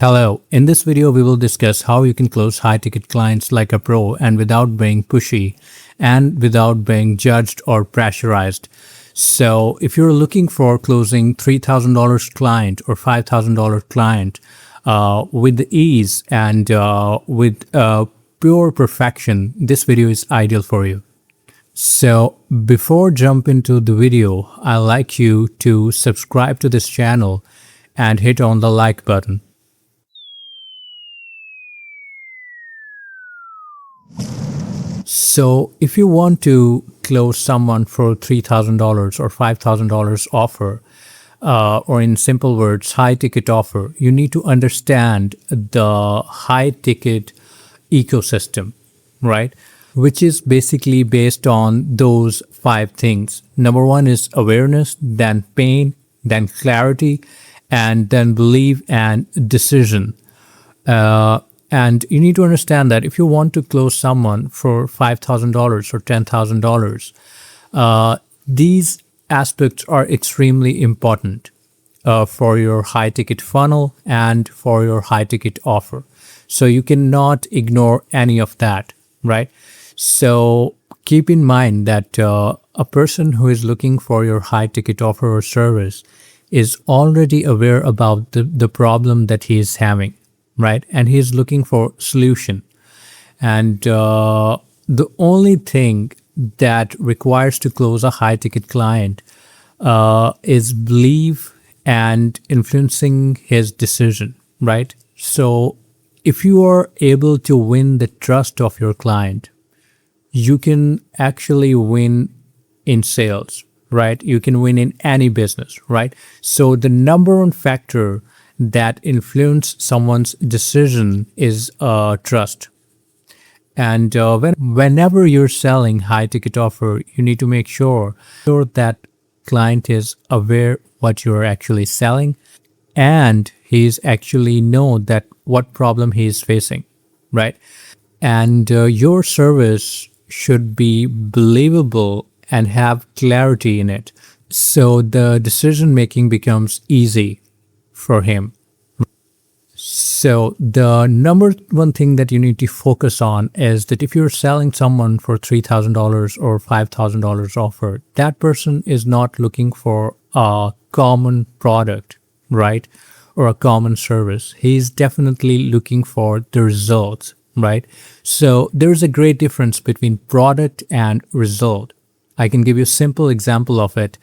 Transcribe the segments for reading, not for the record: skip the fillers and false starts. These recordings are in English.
Hello, in this video we will discuss how you can close high-ticket clients like a pro and without being pushy and without being judged or pressurized. So if you're looking for closing $3,000 client or $5,000 client with ease and with pure perfection, this video is ideal for you. So before jump into the video, I'd like you to subscribe to this channel and hit on the like button. So if you want to close someone for $3,000 or $5,000 offer, or in simple words, high ticket offer, you need to understand the high ticket ecosystem, right? Which is basically based on those five things. Number one is awareness, then pain, then clarity, and then belief and decision. And you need to understand that if you want to close someone for $5,000 or $10,000, these aspects are extremely important for your high ticket funnel and for your high ticket offer. So you cannot ignore any of that, right? So keep in mind that a person who is looking for your high ticket offer or service is already aware about the problem that he is having, right? And he's looking for solution. And the only thing that requires to close a high ticket client is belief and influencing his decision, right? So if you are able to win the trust of your client, you can actually win in sales, right? You can win in any business, right? So the number one factor that influence someone's decision is trust. And whenever you're selling high ticket offer, you need to make sure that client is aware what you're actually selling and he's actually know that what problem he is facing, right? And your service should be believable and have clarity in it. So the decision making becomes easy for him. So the number one thing that you need to focus on is that if you're selling someone for $3,000 or $5,000 offer, that person is not looking for a common product, right? Or a common service. He's definitely looking for the results, right? So there's a great difference between product and result. I can give you a simple example of it.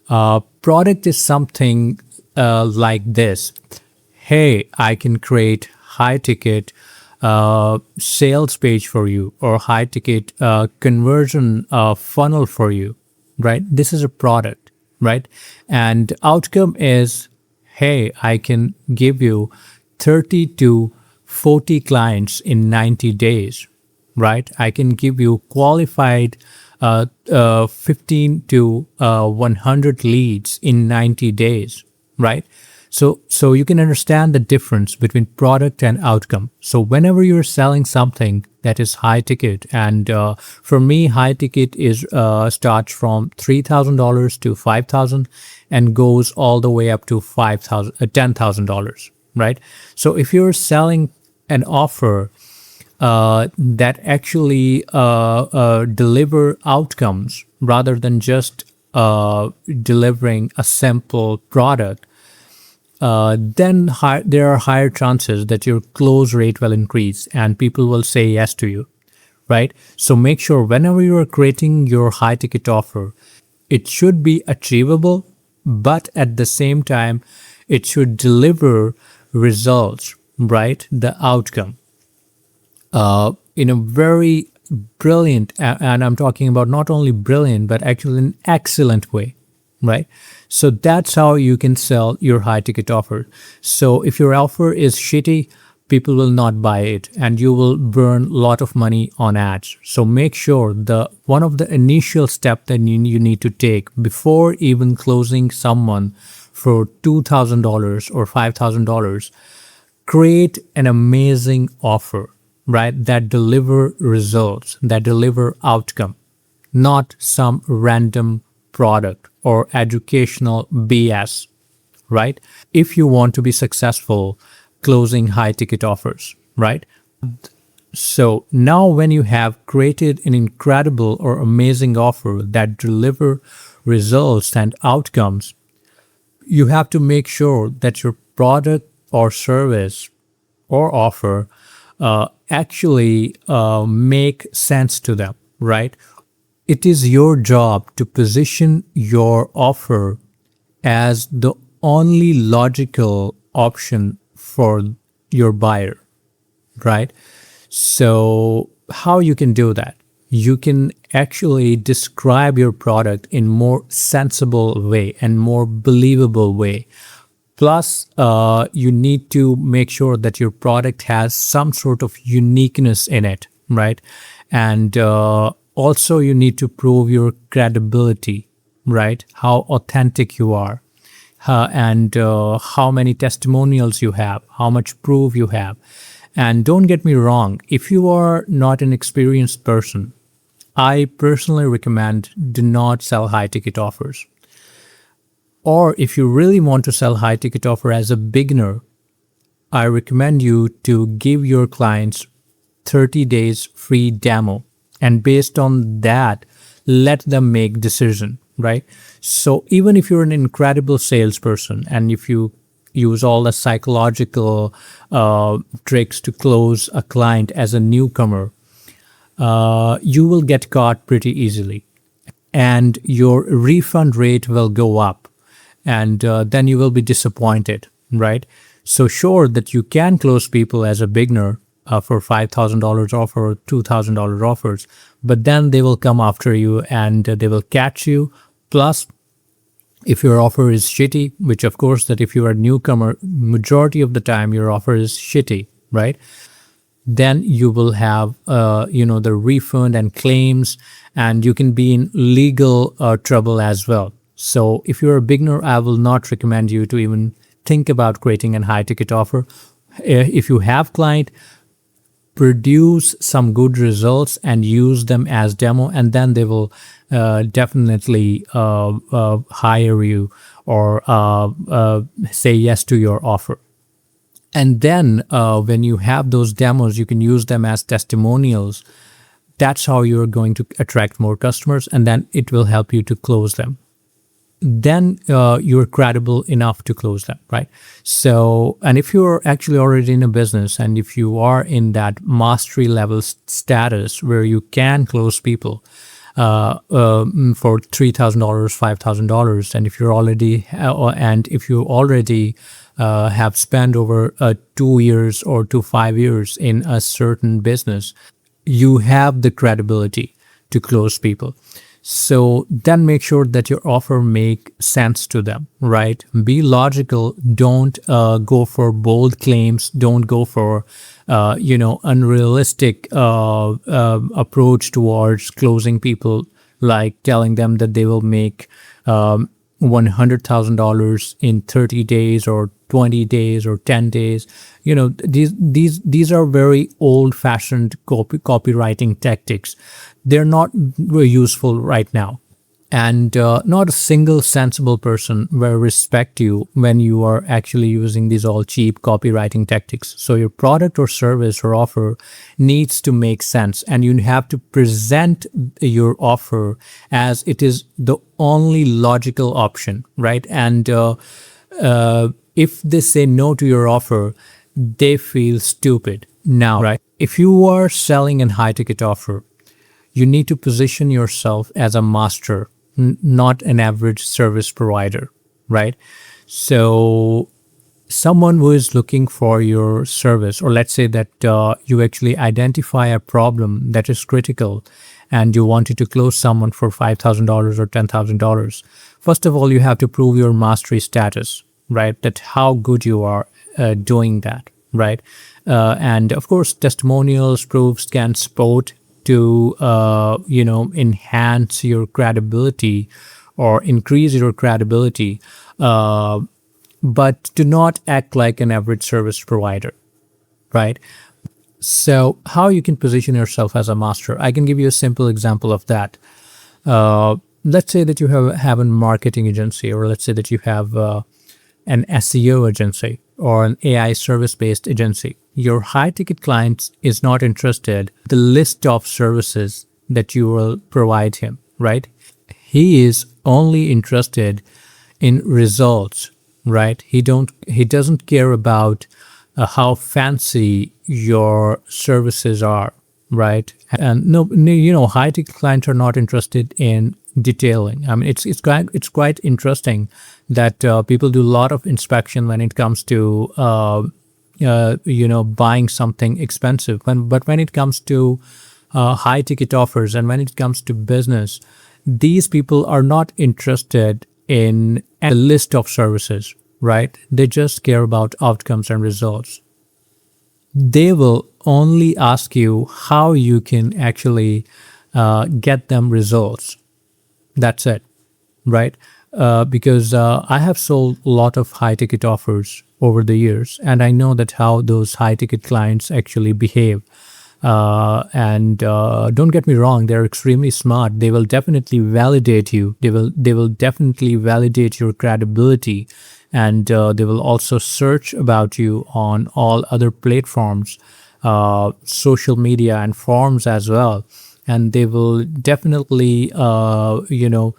Product is something like this. Hey, I can create high ticket sales page for you or high ticket conversion funnel for you, right? This is a product, right? And outcome is, hey, I can give you 30 to 40 clients in 90 days, right? I can give you qualified 15 to 100 leads in 90 days, right? So you can understand the difference between product and outcome. So whenever you're selling something that is high ticket, and for me, high ticket is starts from $3,000 to $5,000 and goes all the way up to $10,000, right? So if you're selling an offer that actually deliver outcomes rather than just delivering a simple product, then there are higher chances that your close rate will increase and people will say yes to you, right? So make sure whenever you are creating your high ticket offer, it should be achievable, but at the same time, it should deliver results, right? The outcome in a very brilliant, and I'm talking about not only brilliant, but actually an excellent way, right? So that's how you can sell your high ticket offer. So if your offer is shitty, people will not buy it and you will burn a lot of money on ads. So make sure one of the initial steps that you need to take before even closing someone for $2,000 or $5,000, create an amazing offer, right? That deliver results, that deliver outcome, not some random product or educational BS, right? If you want to be successful, closing high ticket offers, right? So now when you have created an incredible or amazing offer that deliver results and outcomes, you have to make sure that your product or service or offer actually make sense to them, right? It is your job to position your offer as the only logical option for your buyer, right? So how you can do that? You can actually describe your product in more sensible way and more believable way. Plus, you need to make sure that your product has some sort of uniqueness in it, right? And also, you need to prove your credibility, right? How authentic you are, and how many testimonials you have, how much proof you have. And don't get me wrong, if you are not an experienced person, I personally recommend do not sell high ticket offers. Or if you really want to sell high ticket offer as a beginner, I recommend you to give your clients 30 days free demo. And based on that, let them make decision, right? So even if you're an incredible salesperson and if you use all the psychological tricks to close a client as a newcomer, you will get caught pretty easily. And your refund rate will go up. And then you will be disappointed, right? So sure that you can close people as a beginner for $5,000 offer or $2,000 offers, but then they will come after you and they will catch you. Plus, if your offer is shitty, which of course that if you are a newcomer, majority of the time your offer is shitty, right? Then you will have, the refund and claims, and you can be in legal trouble as well. So if you're a beginner, I will not recommend you to even think about creating a high ticket offer. If you have client, produce some good results and use them as demo, and then they will definitely hire you or say yes to your offer. And then when you have those demos, you can use them as testimonials. That's how you're going to attract more customers, and then it will help you to close them. Then you're credible enough to close them, right? So, and if you're actually already in a business and if you are in that mastery level status where you can close people for $3,000, $5,000, and if you're already have spent over 2 years or to 5 years in a certain business, you have the credibility to close people. So then make sure that your offer make sense to them, right? Be logical. Don't go for bold claims. Don't go for, unrealistic approach towards closing people, like telling them that they will make $100,000 in 30 days or 20 days or 10 days. These are very old-fashioned copywriting tactics. They're not very useful right now. And not a single sensible person will respect you when you are actually using these all cheap copywriting tactics. So your product or service or offer needs to make sense, and you have to present your offer as it is the only logical option, right? And if they say no to your offer, they feel stupid. Now, right? If you are selling a high-ticket offer, you need to position yourself as a master, not an average service provider, right? So someone who is looking for your service, or let's say that you actually identify a problem that is critical and you wanted to close someone for $5,000 or $10,000, first of all, you have to prove your mastery status, right? That how good you are doing that, right? And of course, testimonials, proofs can support to enhance your credibility or increase your credibility, but do not act like an average service provider, right? So how you can position yourself as a master? I can give you a simple example of that. Let's say that you have a marketing agency, or let's say that you have an SEO agency or an AI service-based agency. Your high-ticket client is not interested in the list of services that you will provide him, right? He is only interested in results, right? He doesn't care about how fancy your services are, right? And no, high ticket clients are not interested in detailing. I mean, it's quite interesting that people do a lot of inspection when it comes to buying something expensive. But when it comes to high ticket offers and when it comes to business, these people are not interested in a list of services, right? They just care about outcomes and results. They will only ask you how you can actually get them results. That's it, right? Because I have sold a lot of high ticket offers over the years, and I know that how those high ticket clients actually behave. And don't get me wrong, they're extremely smart. They will definitely validate you. They will definitely validate your credibility, and they will also search about you on all other platforms, social media and forums as well. And they will definitely, validate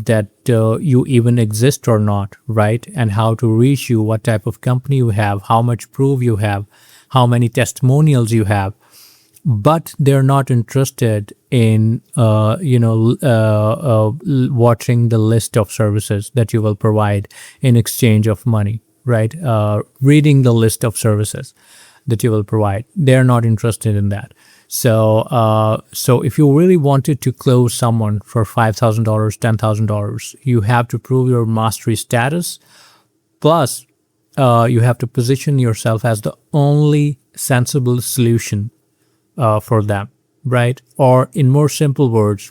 that you even exist or not, right? And how to reach you, what type of company you have, how much proof you have, how many testimonials you have. But they're not interested in, watching the list of services that you will provide in exchange of money, right? Reading the list of services that you will provide. They're not interested in that. So if you really wanted to close someone for $5,000, $10,000, you have to prove your mastery status. Plus, you have to position yourself as the only sensible solution for them, right? Or in more simple words,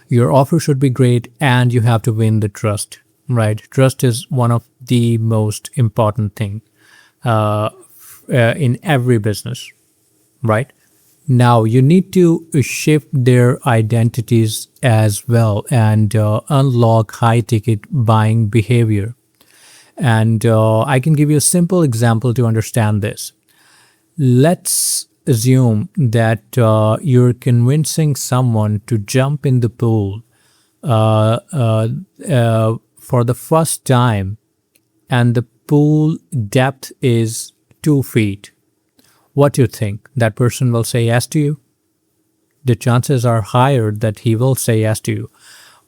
your offer should be great and you have to win the trust, right? Trust is one of the most important thing in every business, right? Now you need to shift their identities as well and unlock high ticket buying behavior. And I can give you a simple example to understand this. Let's assume that you're convincing someone to jump in the pool for the first time, and the pool depth is 2 feet. What do you think? That person will say yes to you? The chances are higher that he will say yes to you.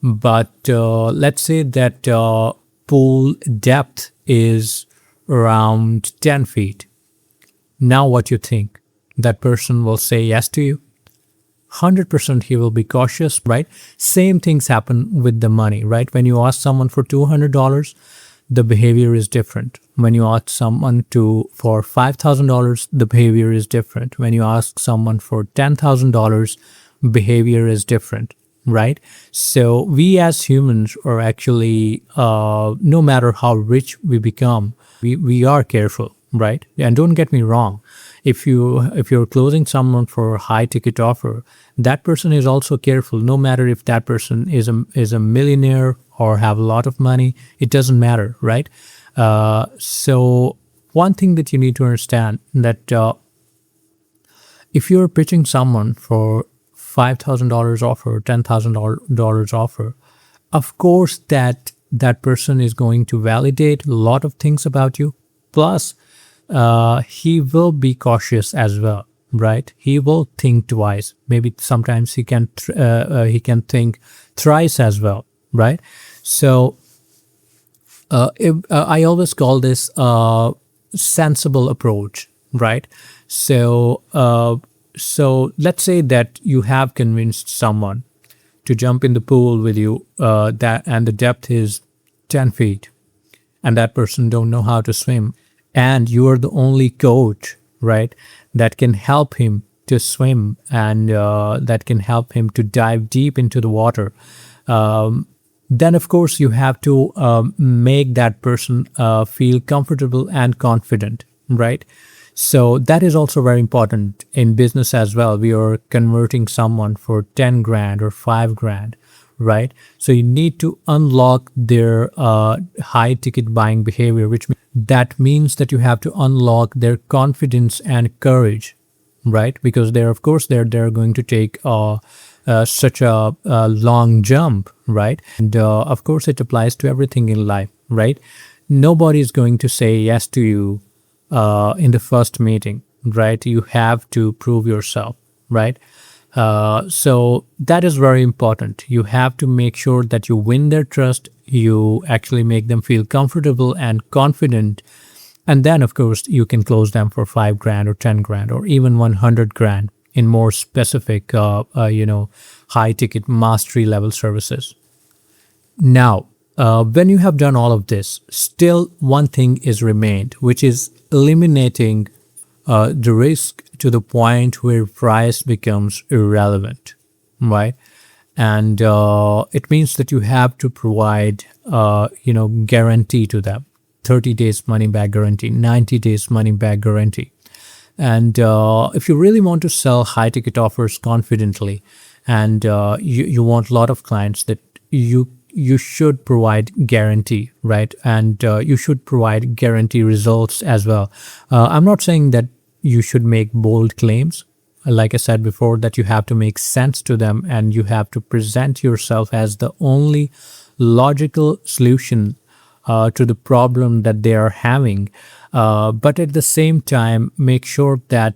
But let's say that pool depth is around 10 feet. Now what you think? That person will say yes to you? 100% he will be cautious, right? Same things happen with the money, right? When you ask someone for $200, the behavior is different. When you ask someone for $5,000, the behavior is different. When you ask someone for $10,000, behavior is different, right? So we as humans are actually, no matter how rich we become, we are careful, right? And don't get me wrong. If you're closing someone for a high ticket offer, that person is also careful. No matter if that person is a millionaire or have a lot of money, it doesn't matter, right? So one thing that you need to understand that if you're pitching someone for $5,000 offer, $10,000 offer, of course that person is going to validate a lot of things about you. Plus, he will be cautious as well, right? He will think twice. Maybe sometimes he can think thrice as well, right? So I always call this sensible approach, right? So let's say that you have convinced someone to jump in the pool with you, and the depth is 10 feet, and that person don't know how to swim, and you are the only coach, right, that can help him to swim and that can help him to dive deep into the water. Then of course you have to make that person feel comfortable and confident, right? So that is also very important in business as well. We are converting someone for 10 grand or 5 grand, right? So you need to unlock their high ticket buying behavior, which that means that you have to unlock their confidence and courage, right? Because they're, of course, they're going to take such a long jump, right? And of course, it applies to everything in life, right? Nobody is going to say yes to you in the first meeting, right? You have to prove yourself, right? So that is very important. You have to make sure that you win their trust, you actually make them feel comfortable and confident, and then of course you can close them for 5 grand or 10 grand or even 100 grand in more specific, high ticket mastery level services. Now, when you have done all of this, still one thing is remained, which is eliminating the risk to the point where price becomes irrelevant, right? And it means that you have to provide, guarantee to them. 30 days money back guarantee, 90 days money back guarantee. And if you really want to sell high ticket offers confidently, and you want a lot of clients, that you should provide guarantee, right? And you should provide guarantee results as well. I'm not saying that you should make bold claims. Like I said before, that you have to make sense to them and you have to present yourself as the only logical solution to the problem that they are having. But at the same time, make sure that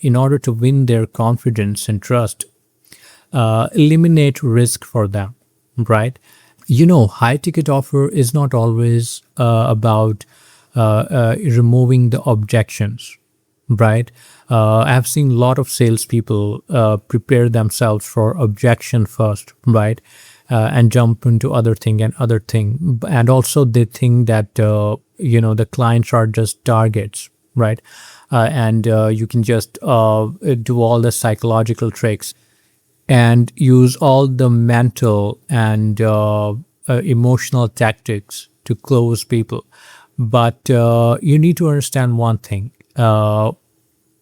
in order to win their confidence and trust, eliminate risk for them, right? High ticket offer is not always about removing the objections, right? I have seen a lot of salespeople prepare themselves for objection first, right? And jump into other thing and other thing. And also they think that, the clients are just targets, right? And you can just do all the psychological tricks and use all the mental and emotional tactics to close people. But you need to understand one thing.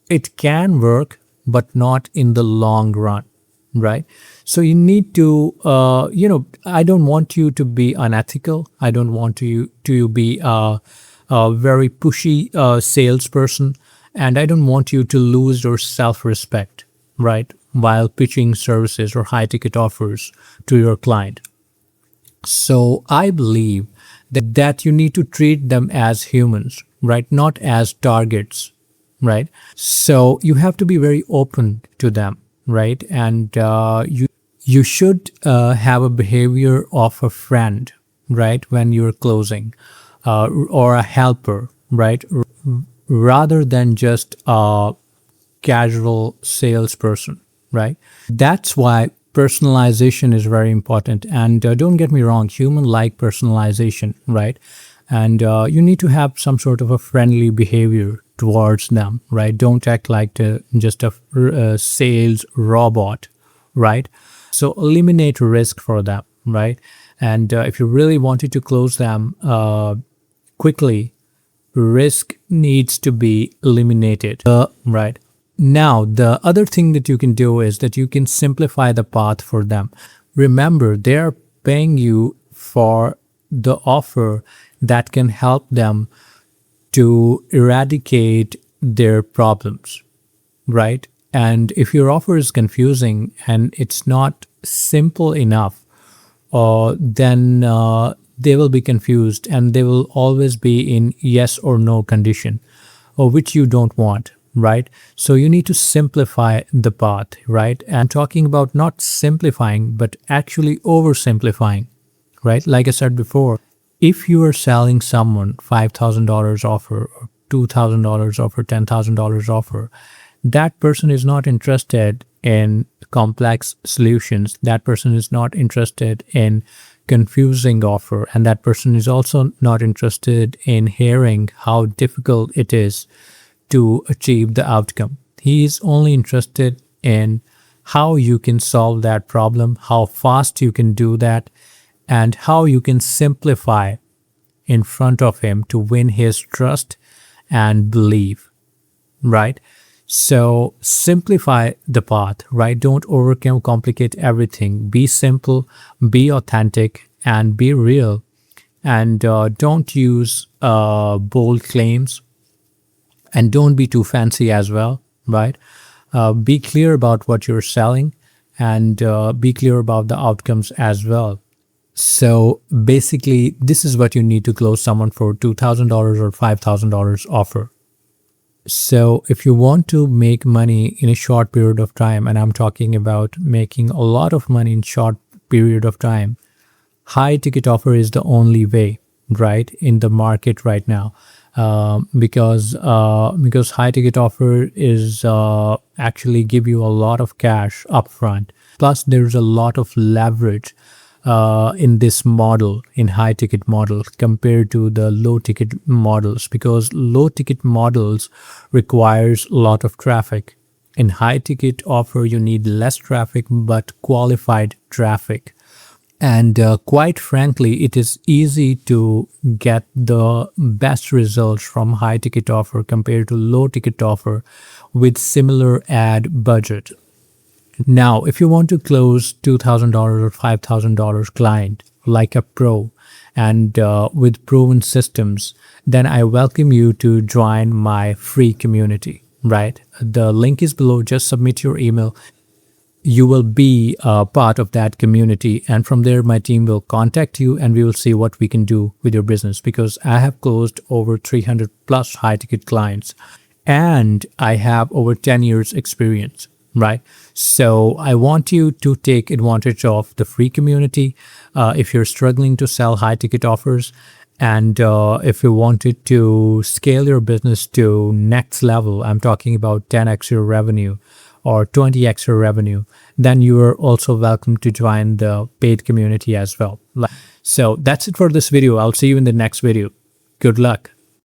It can work, but not in the long run, right? So you need to, I don't want you to be unethical. I don't want you to be a very pushy salesperson. And I don't want you to lose your self-respect, right, while pitching services or high ticket offers to your client. So I believe that you need to treat them as humans, right? Not as targets, right? So you have to be very open to them, right? And you should have a behavior of a friend, right? When you're closing, or a helper, right? Rather than just a casual salesperson, right? That's why personalization is very important. And don't get me wrong, human like personalization, right? And you need to have some sort of a friendly behavior towards them, right? Don't act like just a sales robot, right? So eliminate risk for them, right? And if you really wanted to close them quickly, risk needs to be eliminated, right? Now, the other thing that you can do is that you can simplify the path for them. Remember, they're paying you for the offer that can help them to eradicate their problems, right? And if your offer is confusing and it's not simple enough, then they will be confused and they will always be in yes or no condition, or which you don't want, right? So you need to simplify the path, right? And talking about not simplifying, but actually oversimplifying, right? Like I said before, if you are selling someone $5,000 offer or $2,000 offer, $10,000 offer, that person is not interested in complex solutions. That person is not interested in confusing offer. And that person is also not interested in hearing how difficult it is to achieve the outcome. He is only interested in how you can solve that problem, how fast you can do that, and how you can simplify in front of him to win his trust and belief, right? So simplify the path, right? Don't overcomplicate everything. Be simple, be authentic, and be real. And don't use bold claims, and don't be too fancy as well, right? Be clear about what you're selling, and be clear about the outcomes as well. So basically, this is what you need to close someone for $2,000 or $5,000 offer. So if you want to make money in a short period of time, and I'm talking about making a lot of money in short period of time, high ticket offer is the only way, right, in the market right now. Because high ticket offer is actually give you a lot of cash upfront. Plus, there's a lot of leverage in this model, in high ticket model, compared to the low ticket models, because low ticket models requires a lot of traffic. In high ticket offer, you need less traffic but qualified traffic. And quite frankly, it is easy to get the best results from high ticket offer compared to low ticket offer with similar ad budget. Now, if you want to close $2,000 or $5,000 client like a pro, and with proven systems, then I welcome you to join my free community, right? The link is below. Just submit your email. You will be a part of that community, and from there my team will contact you and we will see what we can do with your business, because I have closed over 300 plus high ticket clients and I have over 10 years experience, right? So I want you to take advantage of the free community if you're struggling to sell high ticket offers, and if you wanted to scale your business to next level, I'm talking about 10x your revenue or 20x your revenue, then you are also welcome to join the paid community as well. So that's it for this video. I'll see you in the next video. Good luck.